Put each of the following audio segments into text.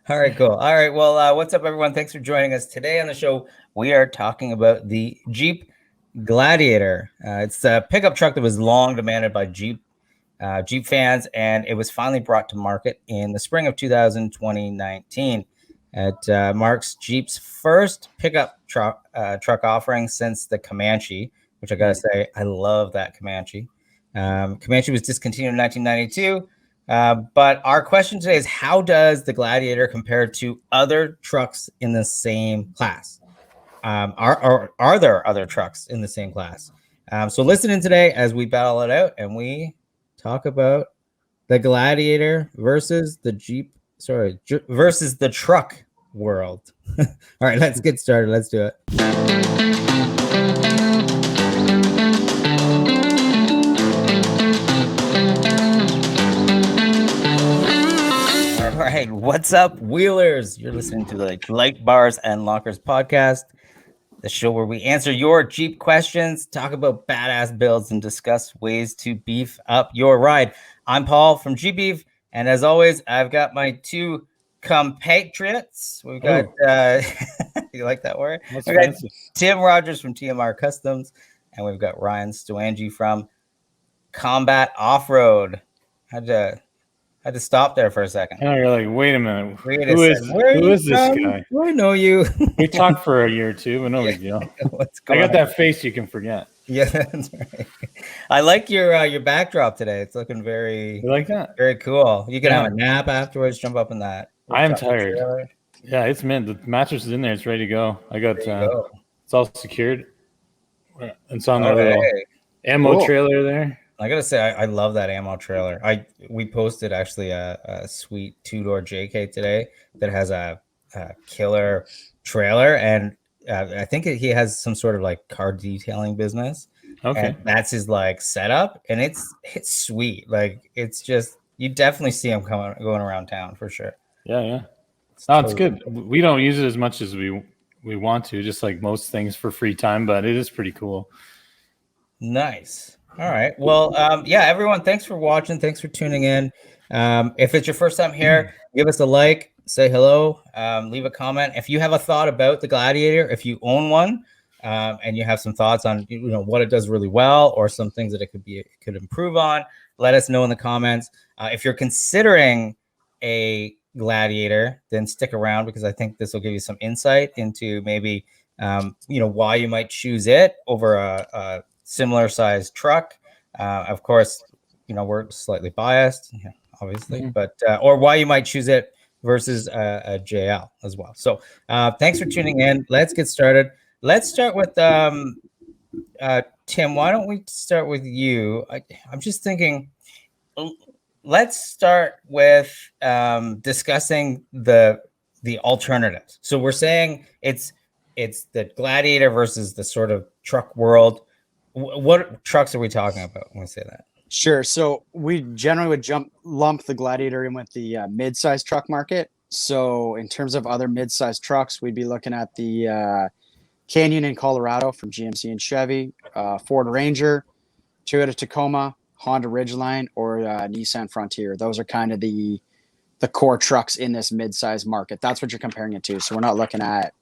All right, cool. All right, well, what's up, everyone? Thanks for joining us today on the show. We are talking about the Jeep Gladiator. It's a pickup truck that was long demanded by Jeep fans, and it was finally brought to market in the spring of 2019. It marks Jeep's first pickup truck offering since the Comanche, which I gotta say, I love that Comanche. Comanche was discontinued in 1992. But our question today is, how does the Gladiator compare to other trucks in the same class? Are there other trucks in the same class? So listen in today as we battle it out and we talk about the Gladiator versus the versus the truck world. All right, let's get started. Let's do it. All right, what's up, wheelers? You're listening to the Light Bars and Lockers podcast, the show where we answer your Jeep questions, talk about badass builds, and discuss ways to beef up your ride. I'm Paul from JeepBeef, and as always, I've got my two compatriots. We've got, you like that word? We've got Tim Rogers from TMR Customs, and we've got Ryan Stoangi from Combat Off-Road. Had to stop there for a second. Oh, you're like, wait a minute. Who is this guy? I know you. We talked for a year or two, but no big deal. I got that face you can forget. Yeah, that's right. I like your backdrop today. It's looking very, you like that? Very cool. You can have a nap afterwards, jump up in that. I am tired. Trailer. Yeah, it's mint. The mattress is in there. It's ready to go. I got it's all secured. It's on the little ammo trailer there. I gotta say, I love that ammo trailer. We posted actually a sweet 2-door JK today that has a killer trailer, and I think he has some sort of like car detailing business. Okay, and that's his like setup, and it's sweet. Like it's just, you definitely see him going around town for sure. Yeah. It's good. We don't use it as much as we want to, just like most things for free time, but it is pretty cool. Nice. All right. Well, everyone, thanks for watching. Thanks for tuning in. If it's your first time here, give us a like, say hello, leave a comment. If you have a thought about the Gladiator, if you own one, and you have some thoughts on, what it does really well or some things that it could improve on, let us know in the comments. If you're considering a Gladiator, then stick around, because I think this will give you some insight into maybe, why you might choose it over a similar size truck. Of course, we're slightly biased, obviously, but or why you might choose it versus a JL as well. So thanks for tuning in. Let's get started. Let's start with Tim. Why don't we start with you? I'm just thinking, let's start with discussing the alternatives. So we're saying it's the Gladiator versus the sort of truck world. What trucks are we talking about when we say that? Sure. So we generally would lump the Gladiator in with the mid-size truck market. So in terms of other mid-size trucks, we'd be looking at the Canyon in Colorado from GMC and Chevy, Ford Ranger, Toyota Tacoma, Honda Ridgeline, or Nissan Frontier. Those are kind of the core trucks in this mid-size market. That's what you're comparing it to. So we're not looking at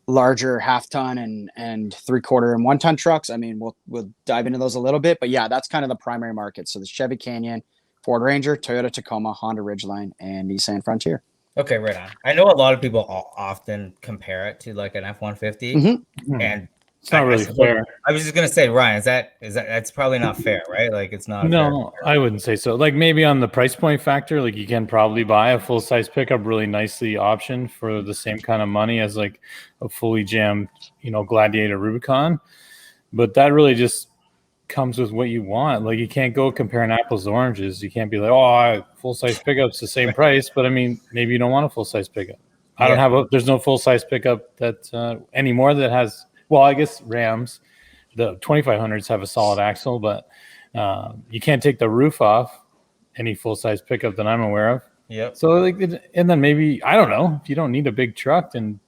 larger half-ton and 3/4 and 1-ton trucks. I mean, we'll dive into those a little bit, but yeah, that's kind of the primary market. So the Chevy Canyon, Ford Ranger, Toyota Tacoma, Honda Ridgeline, and Nissan Frontier. Okay, right on. I know a lot of people often compare it to like an F-150, and it's not really fair. I was just gonna say, Ryan, is that that's probably not fair, right? Like it's not. No, I wouldn't say so. Like maybe on the price point factor, like you can probably buy a full size pickup really nicely optioned for the same kind of money as like a fully jammed, Gladiator Rubicon. But that really just comes with what you want. Like you can't go comparing apples to oranges. You can't be like, full size pickup's the same price, but I mean, maybe you don't want a full size pickup. There's no full size pickup that anymore that has. Well, I guess Rams, the 2500s have a solid axle, but you can't take the roof off any full-size pickup that I'm aware of. Yep. So, and then maybe, I don't know, if you don't need a big truck, then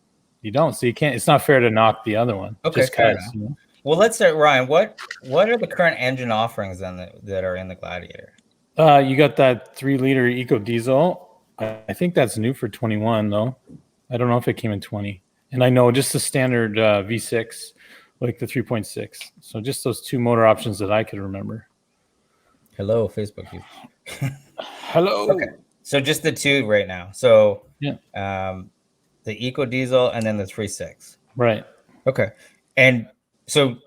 you don't. So you can't. It's not fair to knock the other one. Okay. Just fair enough. Well, let's start, Ryan. What are the current engine offerings then that are in the Gladiator? You got that 3-liter Eco Diesel I think that's new for 21 though. I don't know if it came in 20. And I know just the standard V6, like the 3.6. So just those two motor options that I could remember. Hello, Facebook users. Hello. Okay. So just the two right now. So Yeah. The Eco Diesel and then the 3.6. Right. Okay. And so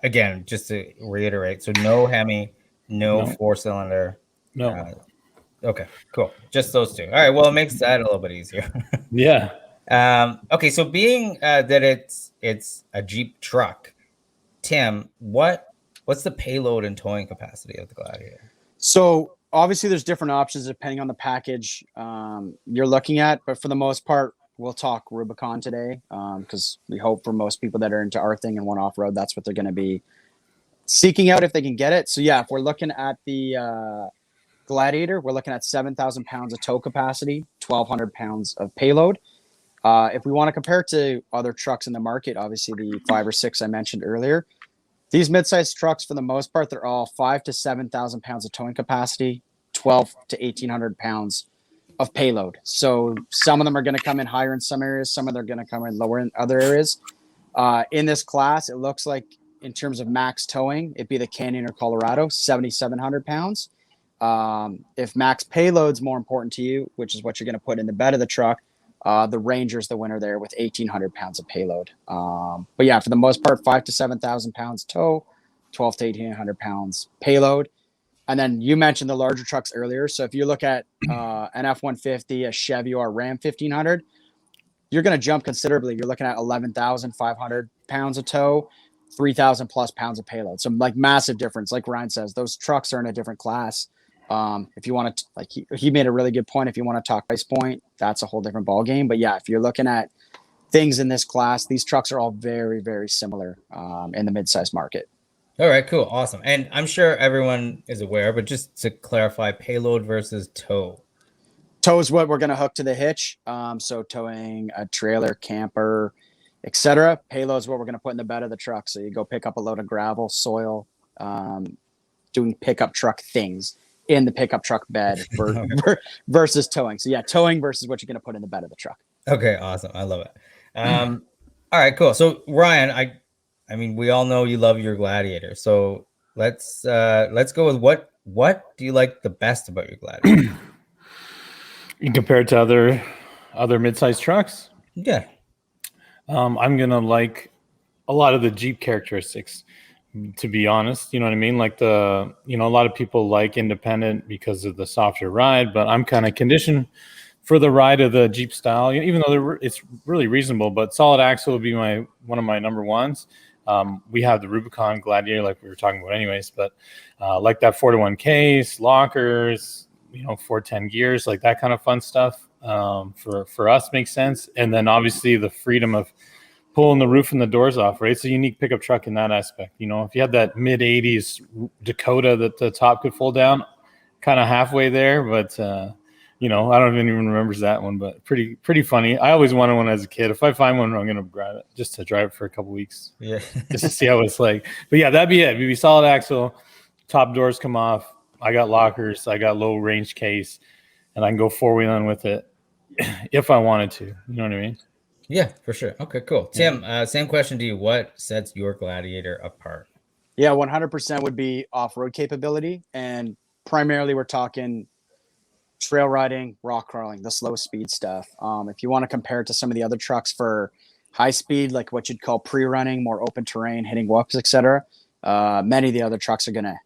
again, just to reiterate, so no Hemi, no 4-cylinder. No. Okay, cool. Just those two. All right. Well, it makes that a little bit easier. Yeah. Okay. So being that it's a Jeep truck, Tim, what's the payload and towing capacity of the Gladiator? So obviously there's different options depending on the package you're looking at, but for the most part, we'll talk Rubicon today because we hope for most people that are into arthing and want off-road, that's what they're going to be seeking out if they can get it. So yeah, if we're looking at the Gladiator, we're looking at 7,000 pounds of tow capacity, 1,200 pounds of payload. If we want to compare it to other trucks in the market, obviously the 5 or 6 I mentioned earlier, these mid-sized trucks, for the most part, they're all 5,000 to 7,000 pounds of towing capacity, 1,200 to 1,800 pounds of payload. So some of them are going to come in higher in some areas, some of them are going to come in lower in other areas. In this class, it looks like in terms of max towing, it'd be the Canyon or Colorado, 7,700 pounds. If max payload's more important to you, which is what you're going to put in the bed of the truck, the Ranger's the winner there with 1,800 pounds of payload. But yeah, for the most part, 5,000 to 7,000 pounds tow, 1,200 to 1,800 pounds payload. And then you mentioned the larger trucks earlier. So if you look at an F-150, a Chevy, or a Ram 1500, you're going to jump considerably. You're looking at 11,500 pounds of tow, 3,000 plus pounds of payload. So like massive difference. Like Ryan says, those trucks are in a different class. If you want to, like he made a really good point. If you want to talk price point, that's a whole different ball game. But yeah, if you're looking at things in this class, these trucks are all very, very similar in the mid-size market. All right, cool, awesome. And I'm sure everyone is aware, but just to clarify, payload versus tow. Tow is what we're going to hook to the hitch. So towing a trailer, camper, etc. Payload is what we're going to put in the bed of the truck. So you go pick up a load of gravel, soil, doing pickup truck things in the pickup truck bed versus towing. So yeah, towing versus what you're going to put in the bed of the truck. Okay, awesome. I love it. All right, cool. So Ryan, I mean, we all know you love your Gladiator. So let's go with what do you like the best about your Gladiator? You compare it to other mid-sized trucks? Yeah. I'm gonna like a lot of the Jeep characteristics, to be honest. You know what I mean? Like a lot of people like independent because of the softer ride, but I'm kind of conditioned for the ride of the Jeep style, even though it's really reasonable. But solid axle would be one of my number ones. We have the Rubicon Gladiator, like we were talking about anyways, but like that 4-to-1 case, lockers, 410 gears, like that kind of fun stuff for us makes sense. And then obviously the freedom of pulling the roof and the doors off, right? It's a unique pickup truck in that aspect. If you had that mid 80s Dakota that the top could fold down, kind of halfway there, but I don't even remember that one, but pretty funny. I always wanted one as a kid. If I find one, I'm gonna grab it just to drive it for a couple weeks. Yeah. Just to see how it's like. But yeah, that'd be it. It'd be solid axle, top doors come off. I got lockers, I got low range case, and I can go 4-wheeling with it if I wanted to. You know what I mean? Yeah, for sure. Okay, cool. Tim, same question to you. What sets your Gladiator apart? Yeah, 100% would be off-road capability. And primarily we're talking trail riding, rock crawling, the slow speed stuff. If you want to compare it to some of the other trucks for high speed, like what you'd call pre-running, more open terrain, hitting whoops, etc., many of the other trucks are going to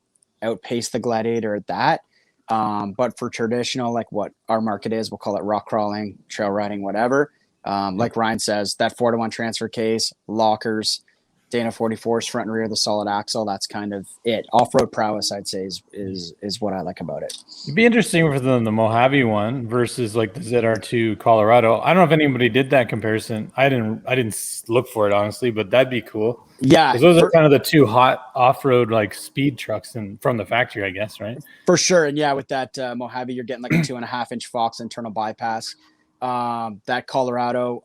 outpace the Gladiator at that. But for traditional, like what our market is, we'll call it rock crawling, trail riding, whatever. Like Ryan says, that 4-to-1 transfer case, lockers, Dana 44s front and rear, the solid axle. That's kind of it. Off-road prowess, I'd say, is what I like about it. It'd be interesting for the Mojave one versus like the ZR2 Colorado. I don't know if anybody did that comparison. I didn't look for it honestly, but that'd be cool. Yeah, because those are kind of the two hot off-road like speed trucks from the factory, I guess, right? For sure. And yeah, with that Mojave, you're getting like a 2.5-inch Fox internal bypass. That Colorado,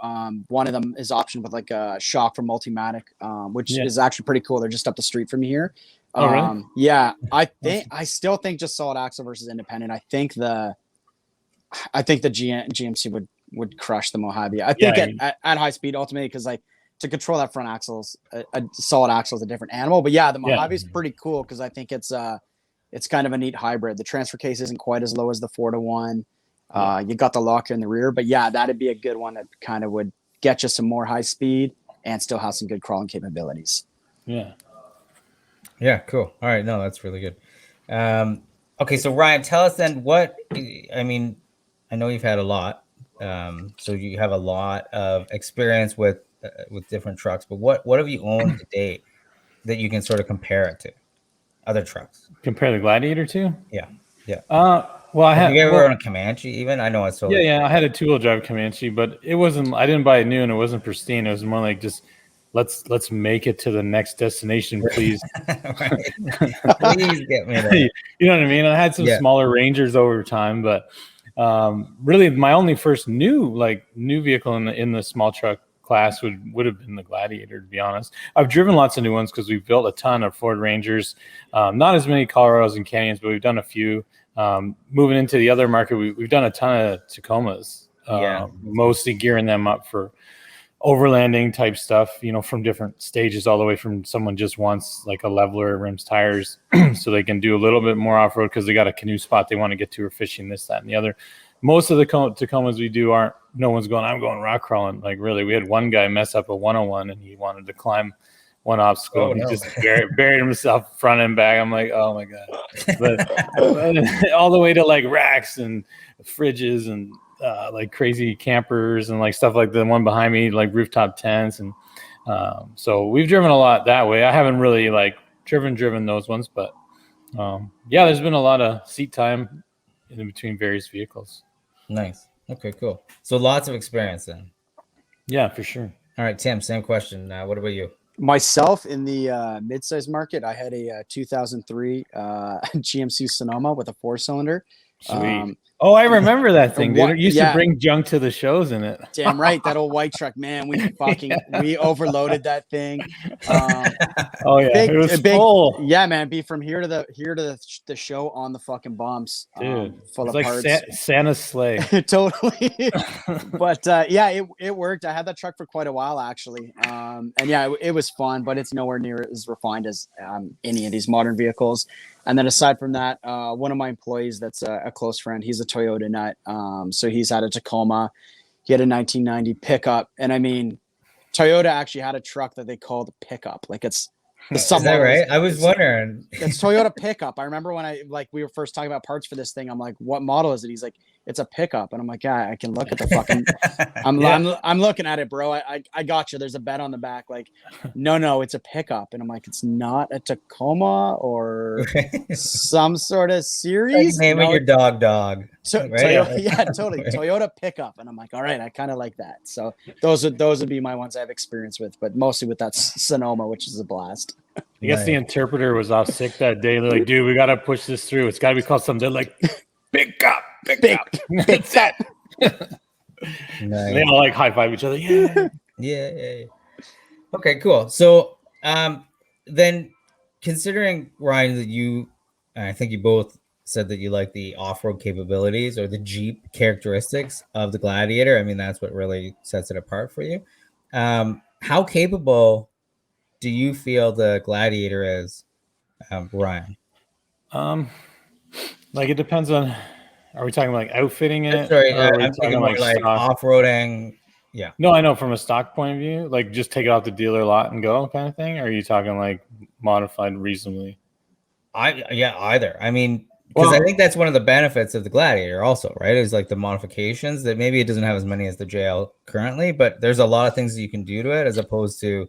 one of them is optioned with like a shock from Multimatic, which is actually pretty cool. They're just up the street from here. Really? Yeah, I still think just solid axle versus independent. I think I think the GMC would crush the Mojave. I think at high speed ultimately, because like to control that front axles, a solid axle is a different animal. But yeah, the Mojave is pretty cool because I think it's kind of a neat hybrid. The transfer case isn't quite as low as the 4-to-1. You got the locker in the rear, but yeah, that'd be a good one that kind of would get you some more high speed and still have some good crawling capabilities. Yeah. Yeah, cool. All right, no, that's really good. Okay, so Ryan, tell us then what, I mean, I know you've had a lot, so you have a lot of experience with different trucks, but what have you owned to date that you can sort of compare it to other trucks? Compare the Gladiator to? Yeah. Well, I have you ever owned a Comanche even? I know it's totally I had a 2-wheel drive Comanche, but it wasn't, I didn't buy it new and it wasn't pristine. It was more like just let's make it to the next destination, please. Please get me there. You know what I mean? I had some smaller Rangers over time, but really my only first new vehicle in the small truck class would have been the Gladiator, to be honest. I've driven lots of new ones because we've built a ton of Ford Rangers, not as many Colorados and Canyons, but we've done a few. Moving into the other market, we've done a ton of Tacomas, mostly gearing them up for overlanding type stuff, from different stages, all the way from someone just wants like a leveler, rims, tires, so they can do a little bit more off-road because they got a canoe spot they want to get to, or fishing, this, that, and the other. Most of the Tacomas we do no one's going, I'm going rock crawling. Like, really, we had one guy mess up a 101 and he wanted to climb one obstacle. He just buried himself front and back. I'm like, oh my God. But all the way to like racks and fridges and like crazy campers and like stuff like the one behind me, like rooftop tents. And so we've driven a lot that way. I haven't really like driven those ones, but there's been a lot of seat time in between various vehicles. Nice. Okay, cool. So lots of experience then. Yeah, for sure. All right, Tim, same question. What about you? Myself, in the mid-size market, I had a 2003 GMC Sonoma with a 4-cylinder. Sweet. I remember that thing, dude. It used to bring junk to the shows in it. Damn right, that old white truck, man. We overloaded that thing. It was full. Yeah, man. Be from here to the show on the fucking bumps, dude. Full of like parts. Santa's sleigh. Totally. But it worked. I had that truck for quite a while actually, and it was fun, but it's nowhere near as refined as any of these modern vehicles. And then aside from that, one of my employees that's a close friend, he's a Toyota nut. So he's had a Tacoma. He had a 1990 pickup. And I mean, Toyota actually had a truck that they called a pickup. Like it's the Is that right? I was wondering. It's Toyota pickup. I remember when we were first talking about parts for this thing. I'm like, what model is it? He's like, it's a pickup. And I'm like, yeah, I can look at the fucking, I'm looking at it, bro. I got you. There's a bed on the back. Like, no, it's a pickup. And I'm like, it's not a Tacoma or some sort of series. Like naming your dog. Toyota, yeah, totally. Toyota pickup. And I'm like, all right, I kind of like that. So those would be my ones I have experience with, but mostly with that Sonoma, which is a blast. I guess the interpreter was off sick that day. They're like, dude, we got to push this through. It's got to be called something. They're like, big up. That's it. Nice. They all like high five each other. Yeah. Okay, cool. So then considering, Ryan, that I think you both said that you like the off-road capabilities or the Jeep characteristics of the Gladiator. I mean, that's what really sets it apart for you. How capable do you feel the Gladiator is, Ryan? Like it depends on. Are we talking like outfitting it? Sorry, I'm talking like off-roading. Yeah. No, I know from a stock point of view, like just take it off the dealer lot and go kind of thing. Or are you talking like modified reasonably? Either. I mean, because I think that's one of the benefits of the Gladiator also, right? Is like the modifications that maybe it doesn't have as many as the JL currently, but there's a lot of things that you can do to it as opposed to,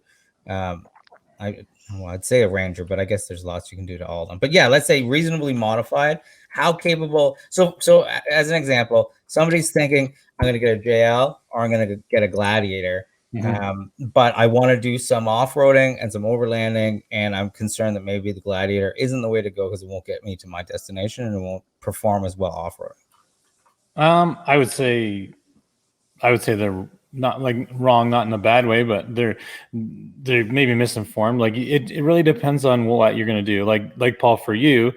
I'd say a Ranger, but I guess there's lots you can do to all of them. But yeah, let's say reasonably modified. How capable? So as an example, somebody's thinking, I'm going to get a JL or I'm going to get a Gladiator, but I want to do some off-roading and some overlanding, and I'm concerned that maybe the Gladiator isn't the way to go because it won't get me to my destination and it won't perform as well off-road. I would say the not like wrong, not in a bad way, but they're maybe misinformed. Like it really depends on what you're going to do. Like Paul, for you,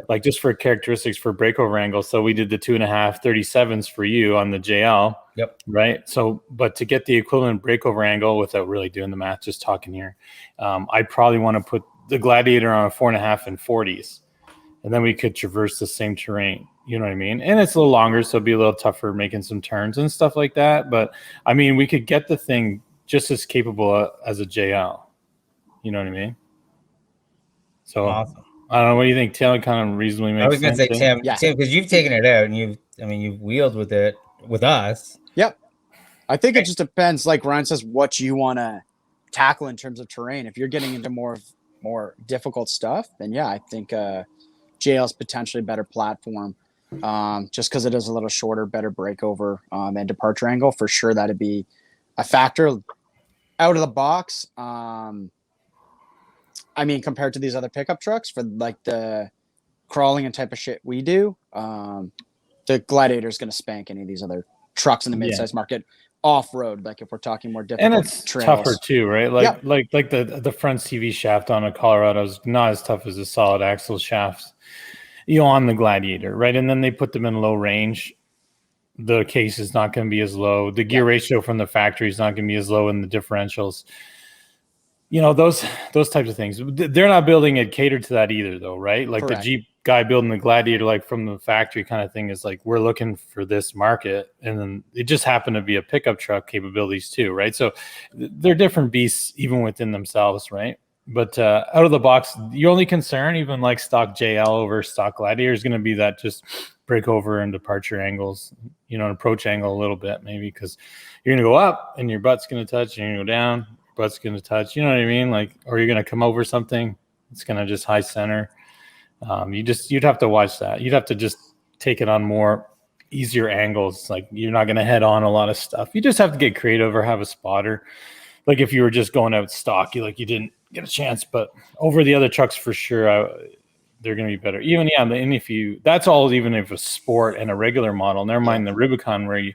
like just for characteristics for breakover angle. So we did the 2.5 37s for you on the JL. Yep. Right. So, but to get the equivalent breakover angle without really doing the math, just talking here, I probably want to put the Gladiator on a 4.5 and 40s, and then we could traverse the same terrain. You know what I mean? And it's a little longer, so it'd be a little tougher making some turns and stuff like that. But I mean, we could get the thing just as capable as a JL. You know what I mean? So Awesome. I don't know. What do you think, Tim? It kind of reasonably makes sense. I was going to say, eh? Tim, because you've taken it out and you've wheeled with it with us. Yep. I think it just depends, like Ryan says, what you want to tackle in terms of terrain. If you're getting into more difficult stuff, then yeah, I think JL is potentially a better platform. Just because it is a little shorter, better breakover and departure angle. For sure, that'd be a factor. Out of the box, I mean, compared to these other pickup trucks for like the crawling and type of shit we do, the Gladiator is going to spank any of these other trucks in the mid-size market off-road. Like if we're talking more difficult, and it's trails. tougher too, right? Like the front CV shaft on a Colorado is not as tough as a solid axle shaft, on the Gladiator, right? And then they put them in low range. The case is not going to be as low. The gear ratio from the factory is not going to be as low in the differentials. Those types of things. They're not building it catered to that either, though, right? Like Correct. the Jeep guy building the Gladiator, like from the factory kind of thing, is like, we're looking for this market. And then it just happened to be a pickup truck capabilities too, right? So they're different beasts even within themselves, right? But out of the box, your only concern, even like stock JL over stock Gladiator, is going to be that just breakover and departure angles, an approach angle a little bit, maybe, because you're going to go up and your butt's going to touch, and you're going to go down, your butt's going to touch, you know what I mean? Like, or you're going to come over something, it's going to just high center. You'd have to watch that. You'd have to just take it on more easier angles. Like, you're not going to head on a lot of stuff. You just have to get creative or have a spotter. Like if you were just going out stock, you didn't get a chance, but over the other trucks for sure, they're going to be better. Even and that's all, even if a sport and a regular model. Never mind the Rubicon, where you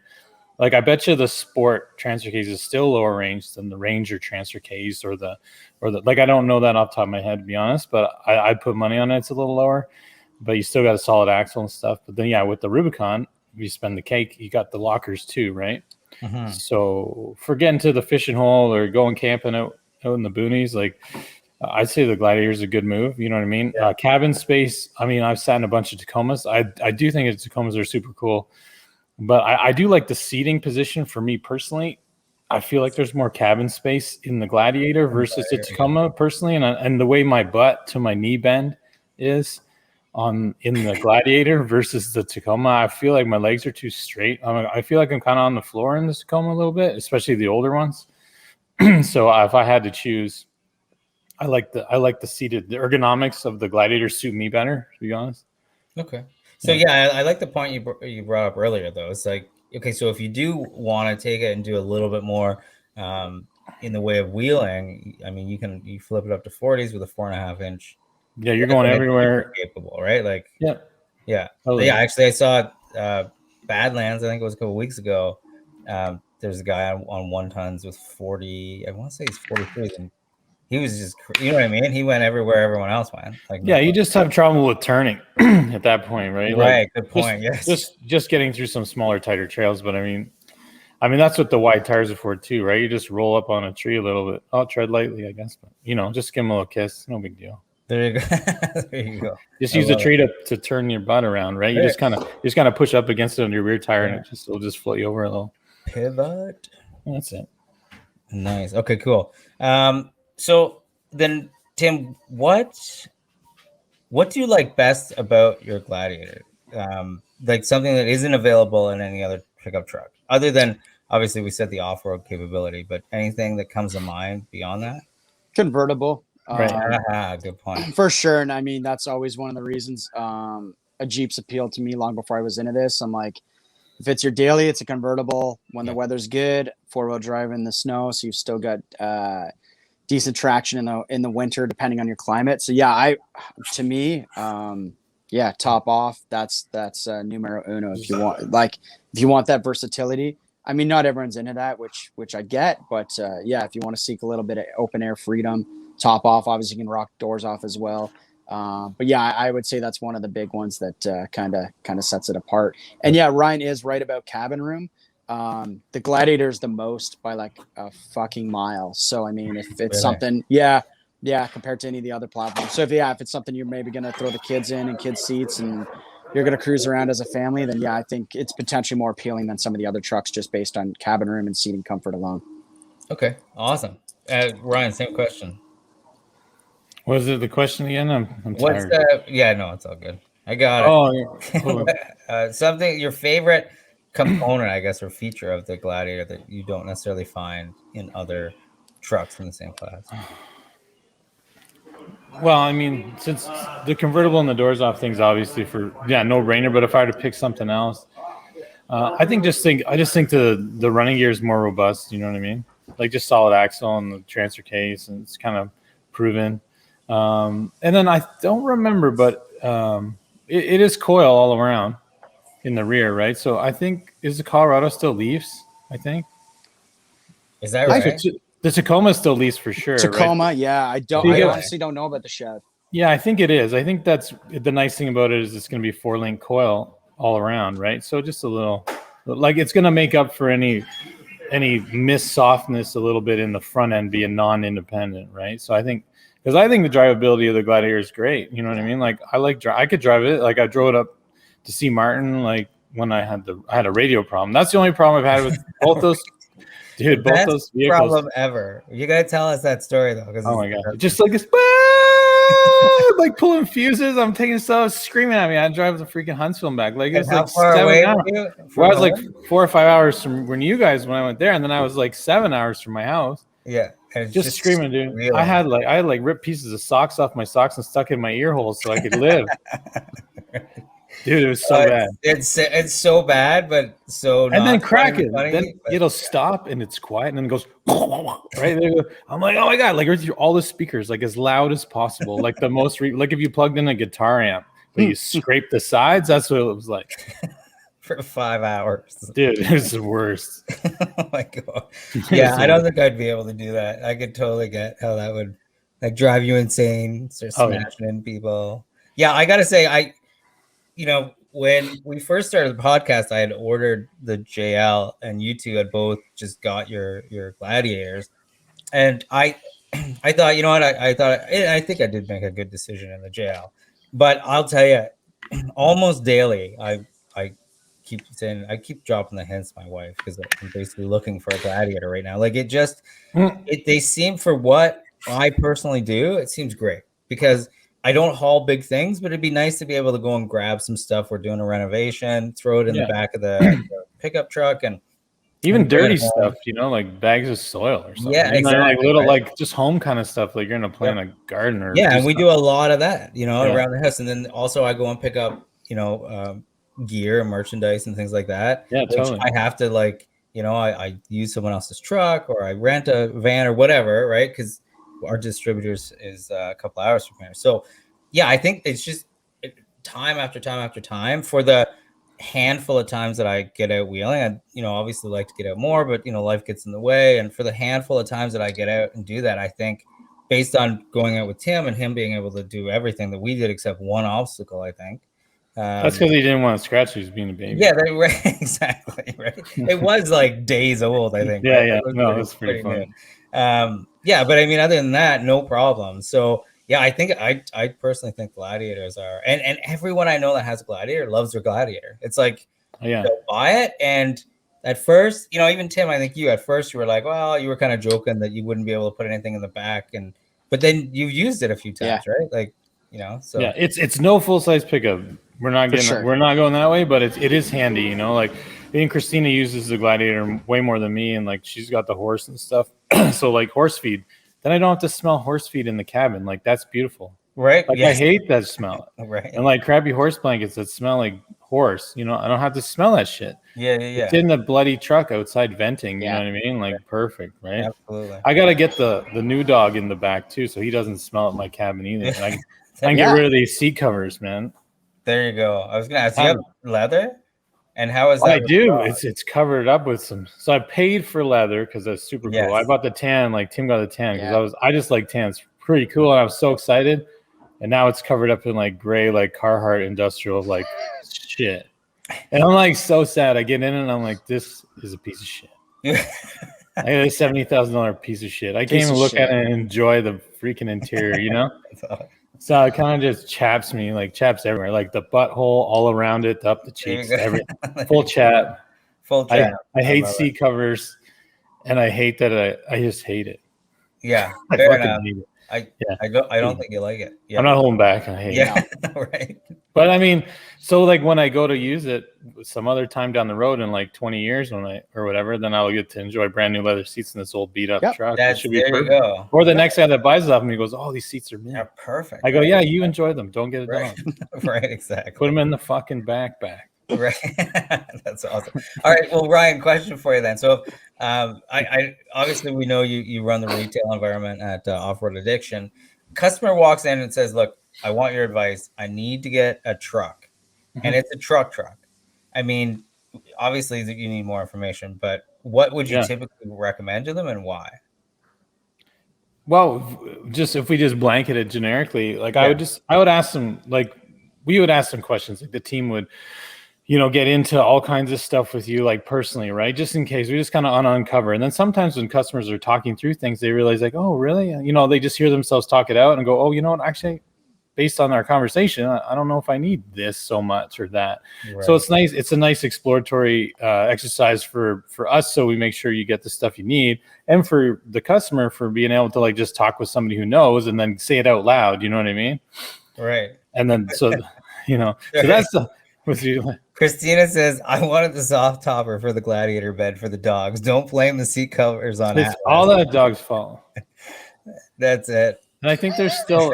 like, I bet you the sport transfer case is still lower range than the Ranger transfer case or the like. I don't know that off the top of my head, to be honest, but I'd put money on it. It's a little lower, but you still got a solid axle and stuff. But then with the Rubicon, if you spend the cake, you got the lockers too, right? Mm-hmm. So for getting to the fishing hole or going camping out in the boonies, like, I'd say the Gladiator is a good move. You know what I mean? Yeah. Cabin space. I mean, I've sat in a bunch of Tacomas. I do think Tacomas are super cool, but I do like the seating position. For me personally, I feel like there's more cabin space in the Gladiator versus the Tacoma personally, and the way my butt to my knee bend is in the Gladiator versus the Tacoma, I feel like my legs are too straight. I feel like I'm kind of on the floor in the Tacoma a little bit, especially the older ones. So if I had to choose, I like the seated, the ergonomics of the Gladiator suit me better, to be honest. Okay. So I like the point you brought up earlier, though. It's like, okay, so if you do want to take it and do a little bit more in the way of wheeling, I mean, you flip it up to 40s with a 4.5 inch. Yeah, you're going everywhere. Capable, right? Like, yeah. Totally. Yeah, actually, I saw Badlands, I think it was a couple weeks ago. There's a guy on 1 tons with 40, I want to say he's 43, and he was just, you know what I mean? He went everywhere everyone else went. Like, you just have trouble with turning at that point, right? Right, good point. Yes. Just getting through some smaller, tighter trails. But I mean, that's what the wide tires are for too, right? You just roll up on a tree a little bit. I'll tread lightly, I guess, but just give them a little kiss. No big deal. There you go. There you go. Just use the tree to turn your butt around, right? You just kind of push up against it on your rear tire, and it'll just float you over a little. Pivot. That's it. Nice. Okay, cool. So then, Tim, what do you like best about your Gladiator? Like something that isn't available in any other pickup truck, other than, obviously, we said the off-road capability, but anything that comes to mind beyond that? Convertible. Right. Good point. For sure. And I mean, that's always one of the reasons a Jeep's appealed to me long before I was into this. I'm like, if it's your daily, it's a convertible. When the weather's good, 4-wheel drive in the snow, so you've still got decent traction in the winter, depending on your climate. So to me, top off, that's numero uno. If you want that versatility, I mean, not everyone's into that, which I get, but yeah, if you want to seek a little bit of open air freedom, top off, obviously you can rock doors off as well. But yeah, I would say that's one of the big ones that kind of sets it apart. And yeah, Ryan is right about cabin room. The Gladiator is the most by like a fucking mile. So I mean, if it's something, yeah, compared to any of the other platforms. So if it's something you're maybe gonna throw the kids in and kids seats and you're gonna cruise around as a family, then yeah, I think it's potentially more appealing than some of the other trucks just based on cabin room and seating comfort alone. Okay, awesome. Ryan, same question. What was it? The question again? I'm tired. Yeah, no, it's all good. I got it. Oh, cool. Something your favorite component, I guess, or feature of the Gladiator that you don't necessarily find in other trucks in the same class. Well, I mean, since the convertible and the doors off thing's obviously no brainer. But if I were to pick something else, I just think the running gear is more robust. You know what I mean? Like just solid axle and the transfer case, and it's kind of proven. And then I don't remember, but it is coil all around in the rear, right? So I think is the Colorado still Leafs? I think. Is that right? The Tacoma still Leafs for sure. Tacoma, right? Yeah. I honestly don't know about the Chev. Yeah, I think it is. I think that's the nice thing about it is it's going to be 4-link coil all around, right? So just a little, like it's going to make up for any missed softness a little bit in the front end, being non-independent, right? So I think the drivability of the Gladiator is great. You know what I mean? Like I could drive it. Like I drove it up to see Martin. Like when I had a radio problem. That's the only problem I've had with both those. Dude, both those vehicles. Problem ever. You gotta tell us that story though. Oh my god! Just like this, like pulling fuses. I'm taking stuff, screaming at me. I drive the freaking Huntsville back. Like it's like 7 hours. Well, I was like 4 or 5 hours from when you guys when I went there, and then I was like 7 hours from my house. Yeah, just screaming, dude. Really? I had ripped pieces of socks off my socks and stuck in my ear holes so I could live. Dude, it was so bad. It's so bad, but so. And then crack it. Then it'll stop and it's quiet, and then it goes right there. I'm like, oh my god! Like all the speakers, like as loud as possible, like the most. Like if you plugged in a guitar amp, but you scrape the sides. That's what it was like. For 5 hours, dude, it was the worst. Oh my god! Yeah, I don't think I'd be able to do that. I could totally get how that would like drive you insane. Start smashing in people. Yeah, I gotta say, when we first started the podcast, I had ordered the JL, and you two had both just got your Gladiators, and I thought, you know what, I think I did make a good decision in the JL, but I'll tell you, almost daily, I keep dropping the hints to my wife because I'm basically looking for a Gladiator right now. Like they seem, for what I personally do, it seems great because I don't haul big things, but it'd be nice to be able to go and grab some stuff. We're doing a renovation, throw it in the back of the pickup truck, and even dirty stuff, like bags of soil or something. Yeah, exactly. Like little, like just home kind of stuff. Like you're gonna plant a garden or and we do a lot of that, around the house. And then also I go and pick up, gear and merchandise and things like that. Yeah, totally. I have to I use someone else's truck or I rent a van or whatever, right? Because our distributors is a couple hours from here. So yeah, I think it's just time after time after time. For the handful of times that I get out wheeling, I obviously like to get out more, but life gets in the way. And for the handful of times that I get out and do that, I think based on going out with Tim and him being able to do everything that we did except one obstacle, I think that's because he didn't want to scratch. He was being a baby. Yeah, exactly right. It was like days old, I think. Yeah, right? It was pretty funny. Yeah, but I mean, other than that, no problem. So yeah, I think I personally think Gladiators are, and everyone I know that has a Gladiator loves their Gladiator. It's like, they'll buy it, and at first, even Tim, I think at first you were like, well, you were kind of joking that you wouldn't be able to put anything in the back, but then you've used it a few times, right? Like, so yeah, it's no full size pickup. We're not going that way, but it is handy, like I think Christina uses the Gladiator way more than me, and like she's got the horse and stuff. So like horse feed, then I don't have to smell horse feed in the cabin. Like that's beautiful, right? Like yes. I hate that smell, right? And like crappy horse blankets that smell like horse, I don't have to smell that shit. Yeah. It's in the bloody truck outside venting. You know what I mean? Like perfect, right? Absolutely. I gotta get the new dog in the back too, so he doesn't smell at my cabin either. And I can get rid of these seat covers, man. There you go. I was gonna ask, you have leather? And how is that? I do. It's covered up with some. So I paid for leather because that's super cool. I bought the tan, like Tim got the tan because I just like tans. Pretty cool, and I was so excited. And now it's covered up in like gray, like Carhartt industrial, like shit. And I'm like so sad. I get in and I'm like, this is a piece of shit. I got a $70,000 piece of shit. I can't even look at it and enjoy the freaking interior, you know? So it kind of just chaps me, like chaps everywhere, like the butthole all around it, up the cheeks, everything. Full chap. Full chap. I hate seat covers, and I hate that. I just hate it. Yeah, I fair fucking enough. hate it. I don't think you like it. Yeah. I'm not holding back. I hate it. Right. But I mean, so like when I go to use it some other time down the road in like 20 years or whatever, then I'll get to enjoy brand new leather seats in this old beat up truck. That should be there perfect. You go. Or the next guy that buys it off me goes, "Oh, these seats are mint." Yeah, perfect. I go, "Yeah, you enjoy them. Don't get it done." Right, exactly. Put them in the fucking backpack. Right. That's awesome. All right. Well, Ryan, question for you then. So I obviously we know you run the retail environment at Off-Road Addiction. Customer walks in and says, "Look, I want your advice. I need to get a truck." And it's a truck. I mean, obviously you need more information, but what would you typically recommend to them and why? Well, just if we just blanket it generically, like I would ask them, like we would ask them questions, like the team would, get into all kinds of stuff with you, like personally, right? Just in case we just kind of uncover. And then sometimes when customers are talking through things, they realize like, oh, really? They just hear themselves talk it out and go, oh, you know what? Actually, based on our conversation, I don't know if I need this so much or that. Right. So it's nice. It's a nice exploratory exercise for us. So we make sure you get the stuff you need, and for the customer for being able to like just talk with somebody who knows and then say it out loud. You know what I mean? Right. And then so that's the. Christina says, "I wanted the soft topper for the Gladiator bed for the dogs. Don't blame the seat covers on it. All that dog's fault." That's it. And I think there's still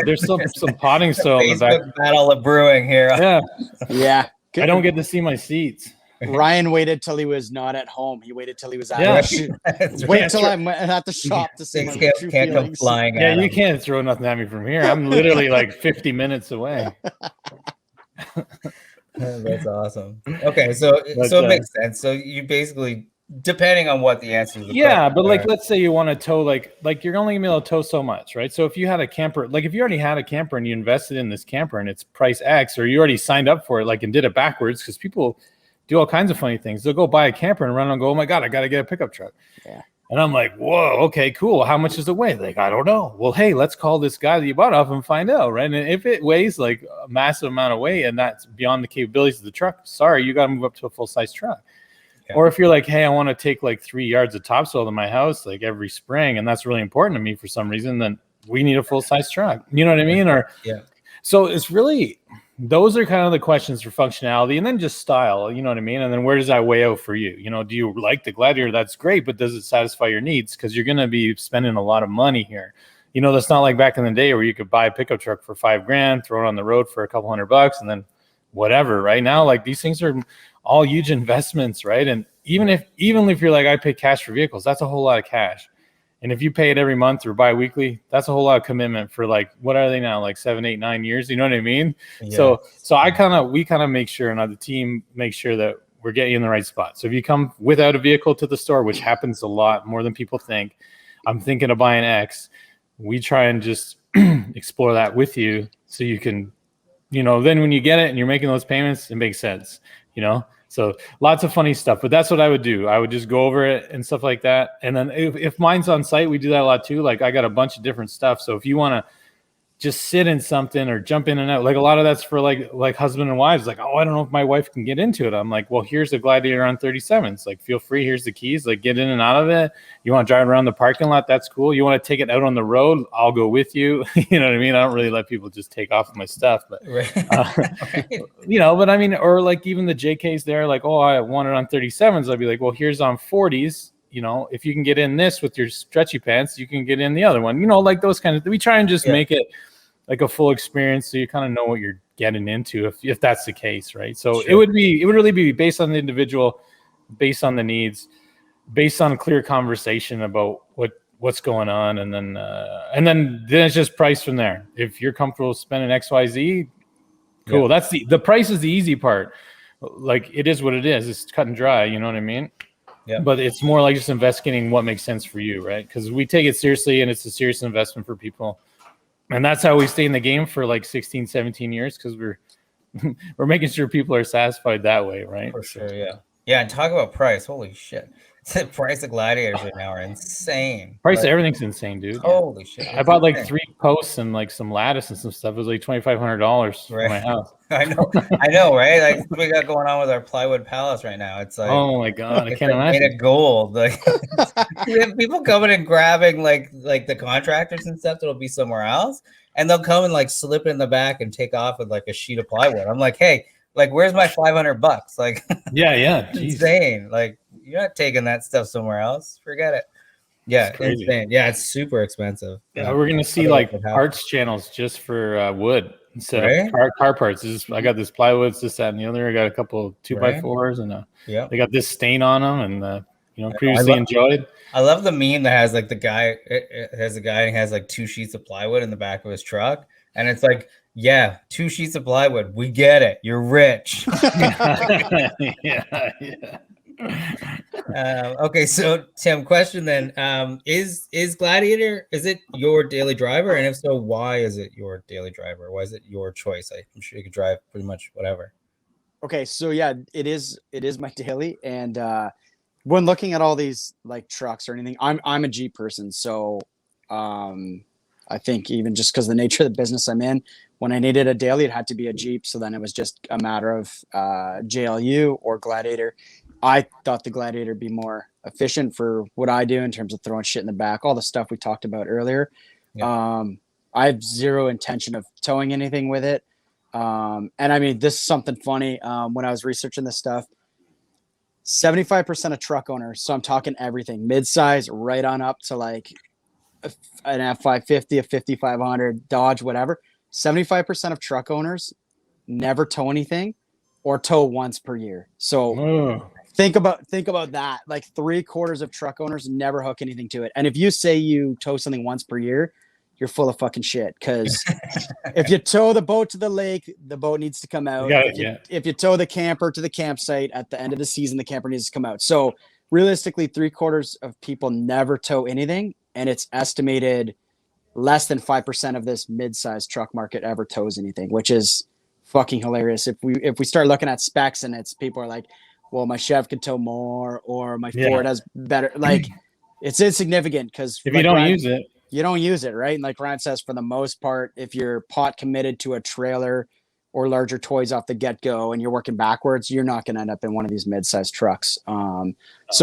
some potting soil in the back. Battle of brewing here. Yeah. I don't get to see my seats. Ryan waited till he was not at home. He waited till he was out. Wait till I'm at the shop to see my true can't come flying. Yeah, you can't throw nothing at me from here. I'm literally like 50 minutes away. That's awesome. Okay, so it makes sense. So you basically, depending on what the answer is. But like, let's say you want to tow, like you're only gonna be able to tow so much, right? So if you had a camper, like if you already had a camper and you invested in this camper and it's price X, or you already signed up for it, like and did it backwards, because people do all kinds of funny things. They'll go buy a camper and run and go, "Oh my God, I got to get a pickup truck." Yeah. And I'm like, whoa, okay, cool. How much does it weigh? Like, I don't know. Well, hey, let's call this guy that you bought off and find out, right? And if it weighs like a massive amount of weight and that's beyond the capabilities of the truck, sorry, you got to move up to a full-size truck. Yeah. Or if you're like, hey, I want to take like 3 yards of topsoil to my house like every spring, and that's really important to me for some reason, then we need a full-size truck. You know what I mean? Or so it's really, those are kind of the questions for functionality, and then just style, you know what I mean? And then where does that weigh out for you? Do you like the Gladiator? That's great, but does it satisfy your needs? Because you're going to be spending a lot of money here. That's not like back in the day where you could buy a pickup truck for $5,000, throw it on the road for a couple $100, and then whatever. Right now, like these things are all huge investments, right? And even if you're like, I pay cash for vehicles, that's a whole lot of cash. And if you pay it every month or bi-weekly, that's a whole lot of commitment for like, what are they now? Like 7, 8, 9 years. You know what I mean? Yeah. So we kind of make sure, and the team makes sure that we're getting you in the right spot. So if you come without a vehicle to the store, which happens a lot more than people think, I'm thinking of buying X, we try and just explore that with you. So you can, then when you get it and you're making those payments, it makes sense, So lots of funny stuff, but that's what I would do. I would just go over it and stuff like that. And then if mine's on site, we do that a lot too. Like I got a bunch of different stuff. So if you want to just sit in something or jump in and out, like a lot of that's for like husband and wives, like, oh, I don't know if my wife can get into it. I'm like, well, here's a Gladiator on 37s. Like, feel free. Here's the keys. Like, get in and out of it. You want to drive around the parking lot? That's cool. You want to take it out on the road? I'll go with you. You know what I mean? I don't really let people just take off my stuff, but but I mean, or like even the JKs there, like, oh, I want it on 37s. I'd be like, well, here's on 40s. If you can get in this with your stretchy pants, you can get in the other one. Like those kind of. We try and just make it like a full experience, so you kind of know what you're getting into if that's the case, right? So it would really be based on the individual, based on the needs, based on a clear conversation about what's going on, and then it's just price from there. If you're comfortable spending XYZ, cool. That's the price is the easy part. like it is what it is. It's cut and dry. You know what I mean? Yeah. But it's more like just investigating what makes sense for you, right? Because we take it seriously and it's a serious investment for people. And that's how we stay in the game for like 16, 17 years, because we're making sure people are satisfied that way, right? For sure, yeah. Yeah, and talk about price. Holy shit. The price of Gladiators right now are insane. Price Like, of everything's insane, dude. holy shit. I bought like 3 posts and like some lattice and some stuff. It was like $2,500 for my house. I know, right? Like what we got going on with our plywood palace right now. It's like, oh my god, I it's can't like imagine. made of gold. Like we have people coming and grabbing like the contractors and stuff that'll be somewhere else, and they'll come and like slip in the back and take off with like a sheet of plywood. I'm like, hey, like where's my $500? Like, yeah, insane. Like you're not taking that stuff somewhere else. Forget it. Yeah, insane. Yeah, it's super expensive. Yeah, we're gonna see like parts channels just for wood instead of car parts. I got this plywood, this, that, and the other. I got a couple 2x4s, and they got this stain on them, and previously enjoyed. I love the meme that has like the guy. It has a guy and has like 2 sheets of plywood in the back of his truck, and it's like, yeah, 2 sheets of plywood. We get it. You're rich. yeah. Okay, so Tim, question then: is Gladiator, is it your daily driver, and if so, why is it your daily driver? Why is it your choice? I'm sure you could drive pretty much whatever. Okay, so yeah, it is my daily, and when looking at all these like trucks or anything, I'm a Jeep person, so I think even just because the nature of the business I'm in, when I needed a daily, it had to be a Jeep. So then it was just a matter of JLU or Gladiator. I thought the Gladiator would be more efficient for what I do in terms of throwing shit in the back, all the stuff we talked about earlier. Yeah. I have zero intention of towing anything with it. And I mean, this is something funny. When I was researching this stuff, 75% of truck owners, so I'm talking everything, mid-size right on up to like an F550, a 5500, Dodge, whatever. 75% of truck owners never tow anything or tow once per year. So think about that. Like 3/4 of truck owners never hook anything to it. And if you say you tow something once per year, you're full of fucking shit. Because if you tow the boat to the lake, the boat needs to come out. If you tow the camper to the campsite at the end of the season, the camper needs to come out. So realistically, 3/4 of people never tow anything. And it's estimated less than 5% of this mid-sized truck market ever tows anything, which is fucking hilarious. If we start looking at specs and it's people are like, well, my Chev can tow more, or my Ford has better, like it's insignificant because if you don't use it, you don't use it, right? And like Ryan says, for the most part, if you're pot committed to a trailer or larger toys off the get-go and you're working backwards, you're not going to end up in one of these mid-sized trucks. So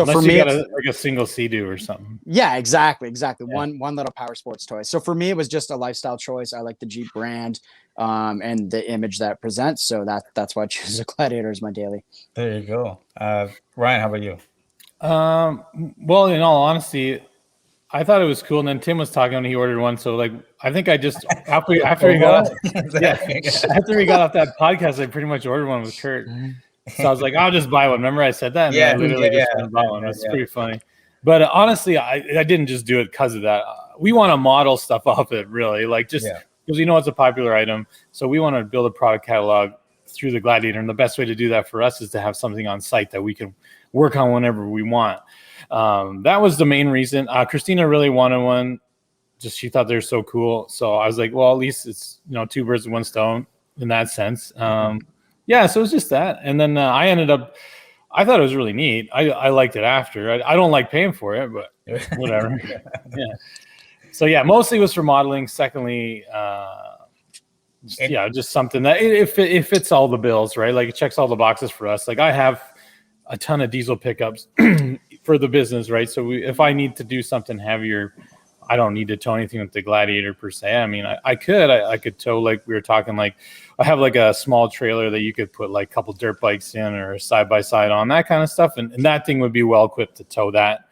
unless for me, it's like a single Sea-Doo or something. Yeah, exactly. Yeah. One little power sports toy. So for me, it was just a lifestyle choice. I like the Jeep brand and the image that it presents. So that's why I choose a Gladiator as my daily. There you go. Ryan, how about you? Well, in all honesty, I thought it was cool. And then Tim was talking and he ordered one. So like, I think I just, after we got off that podcast, I pretty much ordered one with Kurt. So I was like, I'll just buy one. Remember I said that? And I literally just went and bought one. It's pretty funny. But honestly, I didn't just do it because of that. We want to model stuff off it, really. Like just because it's a popular item. So we want to build a product catalog through the Gladiator. And the best way to do that for us is to have something on site that we can work on whenever we want. That was the main reason. Christina really wanted one. Just she thought they were so cool. So I was like, well, at least it's 2 birds with 1 stone in that sense. So it's just that. And then I thought it was really neat. I liked it after. I don't like paying for it, but whatever. So mostly it was for modeling. Secondly, just something that it fits all the bills, right? Like it checks all the boxes for us. Like I have a ton of diesel pickups for the business, right? So if I need to do something heavier, I don't need to tow anything with the Gladiator per se. I mean, I could tow, like we were talking, like I have like a small trailer that you could put like a couple dirt bikes in or a side-by-side on, that kind of stuff. And that thing would be well equipped to tow that.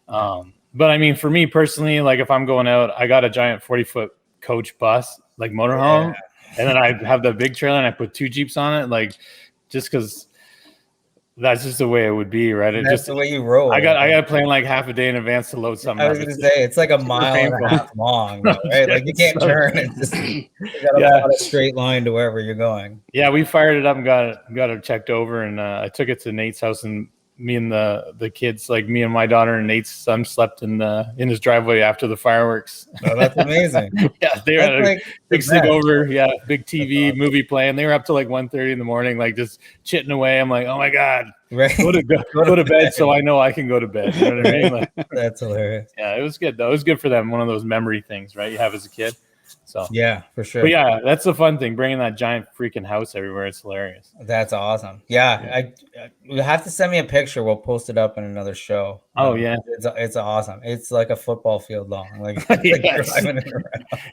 But I mean, for me personally, like if I'm going out, I got a giant 40-foot coach bus, like motorhome. And then I have the big trailer and I put 2 Jeeps on it. Like just because That's just the way it would be, right? It That's just the way you roll. I got to plan like half a day in advance to load something I up. was going to say it's like a mile painful. and a half long, though, right? Like you can't turn. It's just you got to plot a straight line to wherever you're going. Yeah, we fired it up and got it checked over, and I took it to Nate's house, and me and the kids, like me and my daughter and Nate's son, slept in his driveway after the fireworks. Oh, that's amazing. Yeah, they had a big sleepover. Yeah, big TV awesome. Movie playing. They were up to like 1:30 in the morning, like just chitting away. I'm like, oh my god, right? Go to bed, so I know I can go to bed. You know what I mean? Like, that's hilarious. Yeah, it was good though. It was good for them. One of those memory things, right? You have as a kid. So yeah, for sure. But yeah, that's the fun thing, bringing that giant freaking house everywhere. It's hilarious. That's awesome. Yeah. You have to send me a picture. We'll post it up in another show. Oh yeah, it's awesome. It's like a football field long. Like,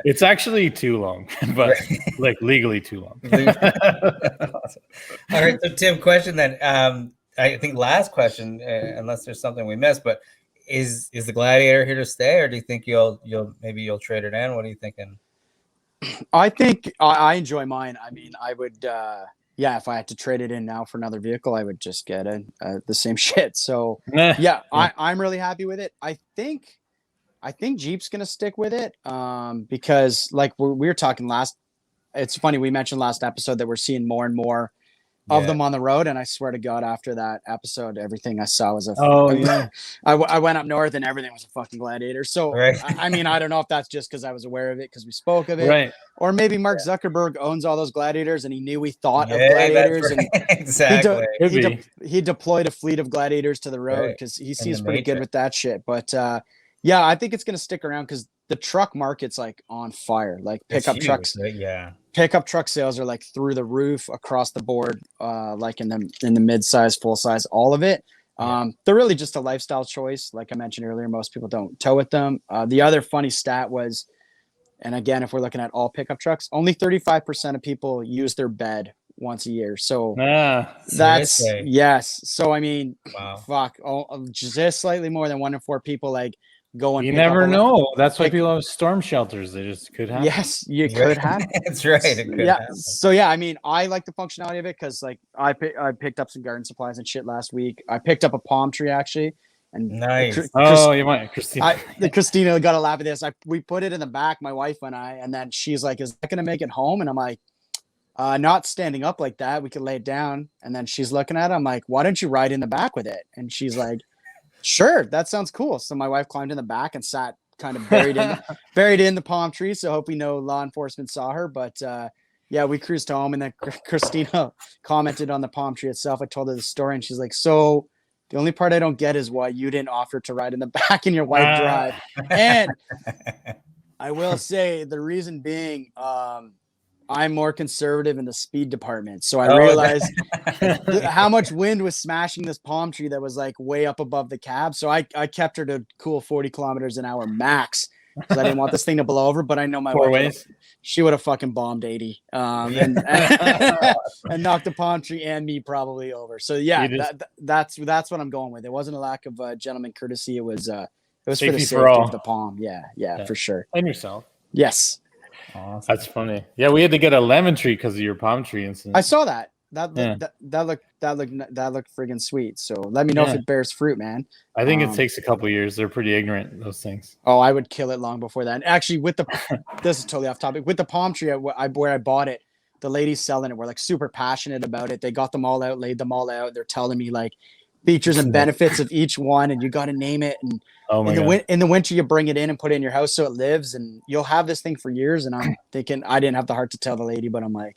it's actually too long, but like legally too long. Awesome. All right, so Tim, question then. I think last question, unless there's something we missed, but is the Gladiator here to stay, or do you think you'll trade it in? What are you thinking? I think I enjoy mine. I mean, I would, if I had to trade it in now for another vehicle, I would just get the same shit. So yeah, I'm really happy with it. I think Jeep's going to stick with it because like we were talking it's funny. We mentioned last episode that we're seeing more and more of them on the road, and I swear to God, after that episode, everything I saw was I went up north and everything was a fucking Gladiator. So I mean, I don't know if that's just because I was aware of it because we spoke of it, right? Or maybe Mark Zuckerberg owns all those Gladiators and he knew we thought of Gladiators, and exactly. He deployed a fleet of Gladiators to the road because he seems pretty good with that shit. But yeah, I think it's gonna stick around because the truck market's like on fire. Like pickup trucks, pickup truck sales are like through the roof across the board, like in the mid-size, full size, all of it. They're really just a lifestyle choice. Like I mentioned earlier, most people don't tow with them. The other funny stat was, and again, if we're looking at all pickup trucks, only 35% of people use their bed once a year. So that's yes. So I mean, fuck, just slightly more than 1 in 4 people like go and you never know. That's why people have storm shelters. They just could happen. Yes, you could happen. That's right. It could happen. So yeah, I mean, I like the functionality of it because like I picked up some garden supplies and shit last week. I picked up a palm tree actually. And nice. You might, Christina. Christina got a laugh at this. We put it in the back, my wife and I, and then she's like, "Is that gonna make it home?" And I'm like, "Not standing up like that. We could lay it down." And then she's looking at it. I'm like, "Why don't you ride in the back with it?" And she's like, "Sure, that sounds cool." So my wife climbed in the back and sat kind of buried in the palm tree. So hope no law enforcement saw her. But yeah, we cruised home, and then Christina commented on the palm tree itself. I told her the story, and she's like, "So the only part I don't get is why you didn't offer to ride in the back and your wife drive." And I will say the reason being, I'm more conservative in the speed department. So I realized how much wind was smashing this palm tree that was like way up above the cab. So I kept her to cool 40 kilometers an hour max because I didn't want this thing to blow over. But I know my wife, she would have fucking bombed 80 and knocked the palm tree and me probably over. So yeah, that's what I'm going with. It wasn't a lack of gentleman courtesy. It was for the safety of the palm. Yeah, for sure. And yourself. Yes. Awesome. That's funny. Yeah, we had to get a lemon tree because of your palm tree incident. I saw that. That looked friggin' sweet. So let me know if it bears fruit, man. I think it takes a couple years. They're pretty ignorant, those things. Oh, I would kill it long before that. And actually, this is totally off topic. With the palm tree, where I bought it, the ladies selling it were like super passionate about it. They got them all out, laid them all out. They're telling me like features and benefits of each one, and you got to name it. And in the winter, you bring it in and put it in your house so it lives, and you'll have this thing for years. And I'm thinking, I didn't have the heart to tell the lady, but I'm like,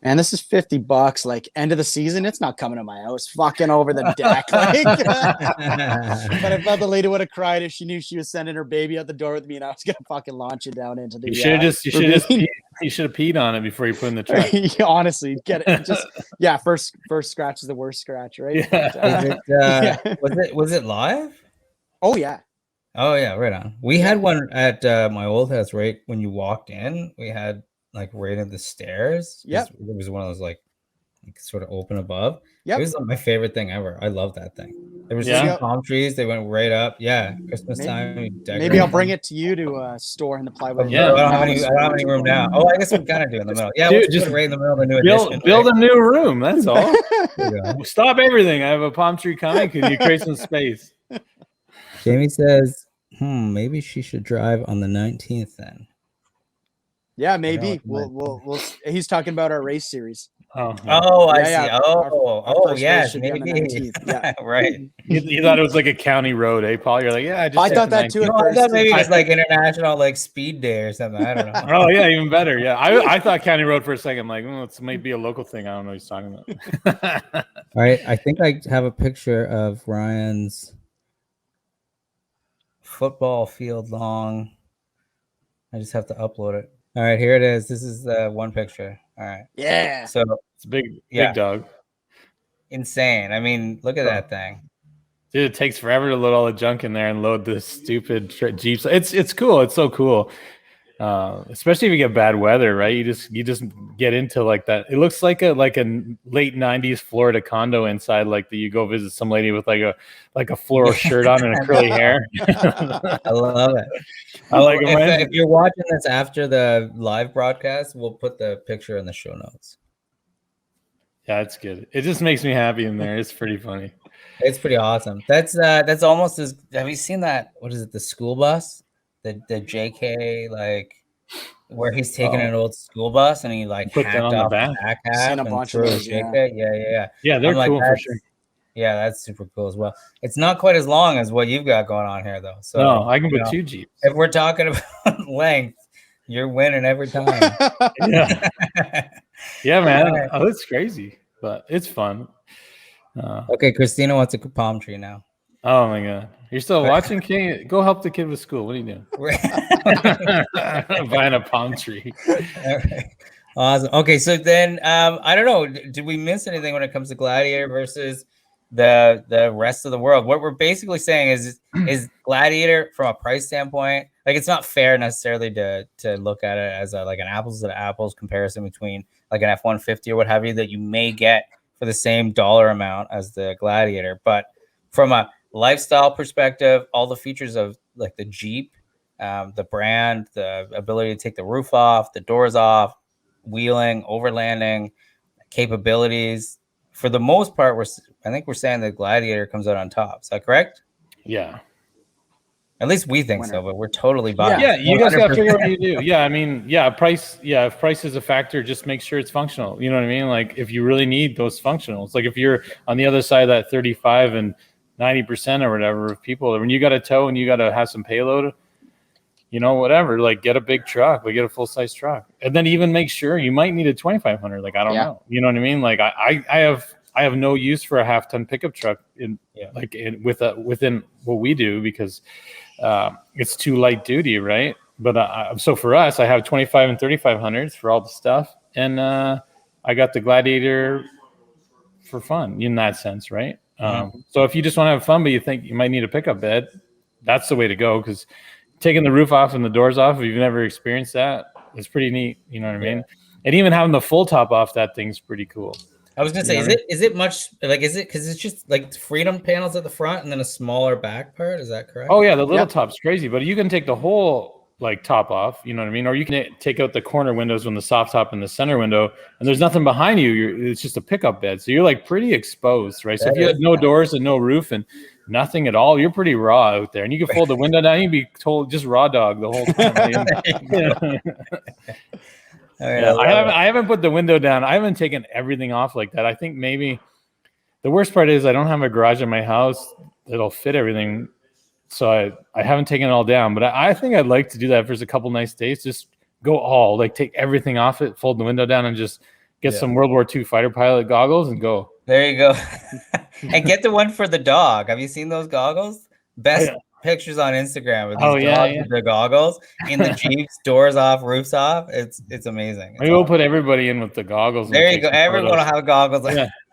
man, this is $50. Like end of the season, it's not coming to my house. Fucking over the deck. Like, but I felt the lady would have cried if she knew she was sending her baby out the door with me, and I was gonna fucking launch it down into the. You should have peed on it before you put in the truck. Honestly, get it. Just first scratch is the worst scratch, right? Yeah. Was it live? Oh yeah. Oh yeah, right on. We had one at my old house right when you walked in. We had like right at the stairs. Yeah. It was one of those like you can sort of open above. Yep. It was my favorite thing ever. I love that thing. There was Yeah. some palm trees. They went right up. Yeah, Christmas time. you Maybe I'll decorate bring them. it to you to store in the plywood. Yeah. I don't have any room now. Oh, I guess we kind of do in the middle. Yeah, Dude, we'll just just put it right in the middle of the new addition. Build right? a new room. That's all. There you go. Stop everything. I have a palm tree coming. Can you create some space? Jamie says, maybe she should drive on the 19th then. Yeah, maybe. We'll he's talking about our race series. Oh, Oh, I see. Yeah. Oh, first yes, race should be on the maybe. 19th. Yeah. Right. you thought it was like a county road, eh, Paul? You're like, yeah, I thought that too. No, I thought maybe it's like international like speed day or something. I don't know. Oh yeah, even better. Yeah, I thought county road for a second. I'm like, it might be a local thing. I don't know what he's talking about. All right, I think I have a picture of Ryan's football field long. I just have to upload it. All right, here it is. This is the one picture. All right. Yeah. So It's big dog. Insane. I mean, look at that thing. Dude, it takes forever to load all the junk in there and load this stupid Jeeps. It's cool. It's so cool. Especially if you get bad weather, right? You just get into like that. It looks like a late 90s Florida condo inside, like that you go visit some lady with like a floral shirt on and a curly hair. I love it. I like it. If you're watching this after the live broadcast, we'll put the picture in the show notes. Yeah, it's good. It just makes me happy in there. It's pretty funny. It's pretty awesome. That's almost as. Have you seen that? What is it? The school bus, the JK, like where he's taking an old school bus and he like put hacked that on off the back. the back half Seen a and bunch threw of a those, JK. Yeah, they're I'm cool like, for sure. Yeah, that's super cool as well. It's not quite as long as what you've got going on here, though. So no, I can put 2 Jeeps. If we're talking about length, you're winning every time. Yeah, yeah, man. Oh, it's crazy, but it's fun. Okay, Christina wants a palm tree now. Oh my god, you're still watching? King? Go help the kid with school. What are you doing? Buying a palm tree. All right. Awesome. Okay, so then I don't know. Did we miss anything when it comes to Gladiator versus the rest of the world? What we're basically saying is Gladiator from a price standpoint, like it's not fair necessarily to look at it as like an apples to apples comparison between like an F-150 or what have you that you may get for the same dollar amount as the Gladiator. But from a lifestyle perspective, all the features of like the Jeep, the brand, the ability to take the roof off, the doors off, wheeling, overlanding, capabilities. For the most part, I think we're saying the Gladiator comes out on top. Is that correct? Yeah. At least we think so, but we're totally biased. Yeah, you guys got to figure out what you do. Yeah, I mean, price. Yeah, if price is a factor, just make sure it's functional. You know what I mean? Like if you really need those functionals, like if you're on the other side of that 35 and 90% or whatever of people, when you got to tow and you got to have some payload, you know, whatever, like get a big truck, like get a full size truck, and then even make sure you might need a 2500. Like I don't know, you know what I mean? Like I have no use for a half-ton pickup truck within what we do because it's too light duty, right? But so for us, I have 25 and 3500s for all the stuff, and I got the Gladiator for fun in that sense, right? So if you just want to have fun, but you think you might need a pickup bed, that's the way to go because taking the roof off and the doors off, if you've never experienced that, it's pretty neat. You know what I mean? And even having the full top off that thing's pretty cool. I was gonna say, is it much like because it's just like freedom panels at the front and then a smaller back part? Is that correct? Oh yeah, the little top's crazy, but you can take the whole like top off. You know what I mean? Or you can take out the corner windows when the soft top and the center window, and there's nothing behind you. It's just a pickup bed, so you're like pretty exposed, right? So if you had no doors and no roof and nothing at all, you're pretty raw out there, and you can fold the window down. You'd be told just raw dog the whole time. I haven't put the window down. I haven't taken everything off like that. I think maybe the worst part is I don't have a garage in my house that'll fit everything, so I haven't taken it all down. But I think I'd like to do that if there's a couple nice days. Just go all like take everything off it, fold the window down, and just get some World War II fighter pilot goggles and go. There you go. And get the one for the dog. Have you seen those goggles? Best pictures on Instagram with these dogs with the goggles in the Jeeps, doors off, roofs off. It's amazing. Maybe we'll put everybody in with the goggles. There you go. Everyone will have goggles.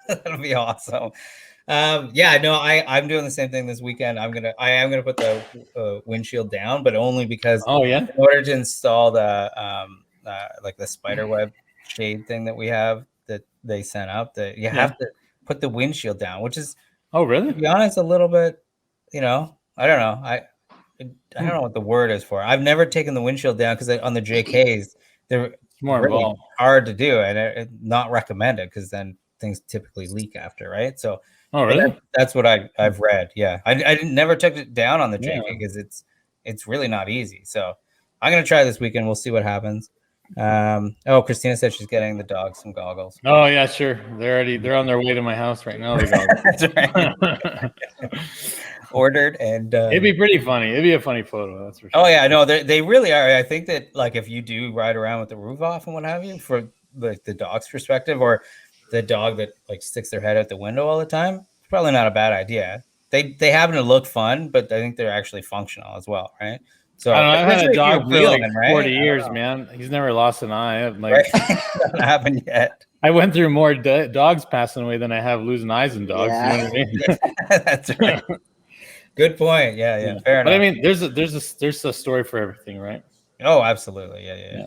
That'll be awesome. I'm doing the same thing this weekend. I am gonna put the windshield down, but only because in order to install the like the spider web shade thing that we have, that they sent up that you Yeah. have to put the windshield down, which is, Oh, to really? be honest, a little bit, I don't know. I don't know what the word is for it. I've never taken the windshield down because on the JKs, they're It's more really involved. hard to do and not recommended because then things typically leak after, right? So Oh, really? that's what I've read. Yeah, I never took it down on the Yeah. JK because it's really not easy. So I'm gonna try this weekend. We'll see what happens. Christina said she's getting the dog some goggles. Oh yeah, sure. They're on their way to my house right now. They go. That's right. Ordered and It'd be pretty funny. It'd be a funny photo. That's for sure. oh yeah, no, they really are. I think that like if you do ride around with the roof off and what have you, for like the dog's perspective, or the dog that like sticks their head out the window all the time, it's probably not a bad idea. They happen to look fun, but I think they're actually functional as well, right? So I don't know. I've had especially a if you're dog for like wheeling, right? 40 years, man. He's never lost an eye. Like, Right? Not happened yet. I went through more dogs passing away than I have losing eyes in dogs. Yeah. You know what I mean? That's right. Good point. Yeah. Fair But enough. I mean, there's a story for everything, right? Oh, absolutely. Yeah.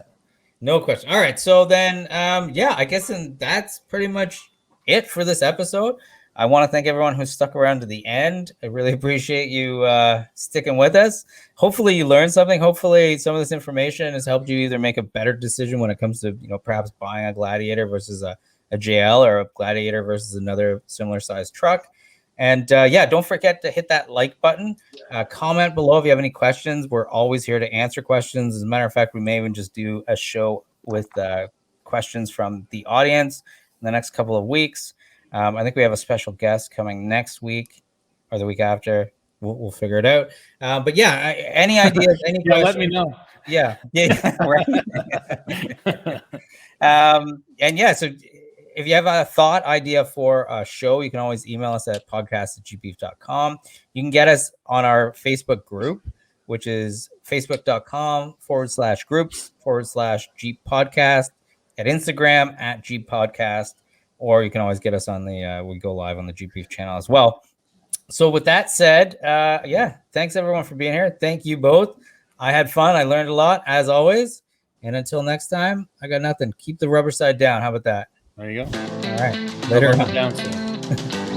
No question. All right. So then, I guess that's pretty much it for this episode. I want to thank everyone who stuck around to the end. I really appreciate you sticking with us. Hopefully you learned something. Hopefully some of this information has helped you either make a better decision when it comes to, perhaps buying a Gladiator versus a JL, or a Gladiator versus another similar sized truck. And don't forget to hit that like button. Comment below if you have any questions. We're always here to answer questions. As a matter of fact, we may even just do a show with questions from the audience in the next couple of weeks. I think we have a special guest coming next week or the week after. We'll figure it out. But any ideas, any questions? Let me know. Yeah, right. So if you have a thought idea for a show, you can always email us at podcast@jeepbeef.com. You can get us on our Facebook group, which is facebook.com/groups/Jeep Podcast, at Instagram at Jeep Podcast, or you can always get us on we go live on the JeepBeef channel as well. So with that said, thanks everyone for being here. Thank you both. I had fun. I learned a lot as always. And until next time, I got nothing. Keep the rubber side down. How about that? There you go. All right. Later. Down soon.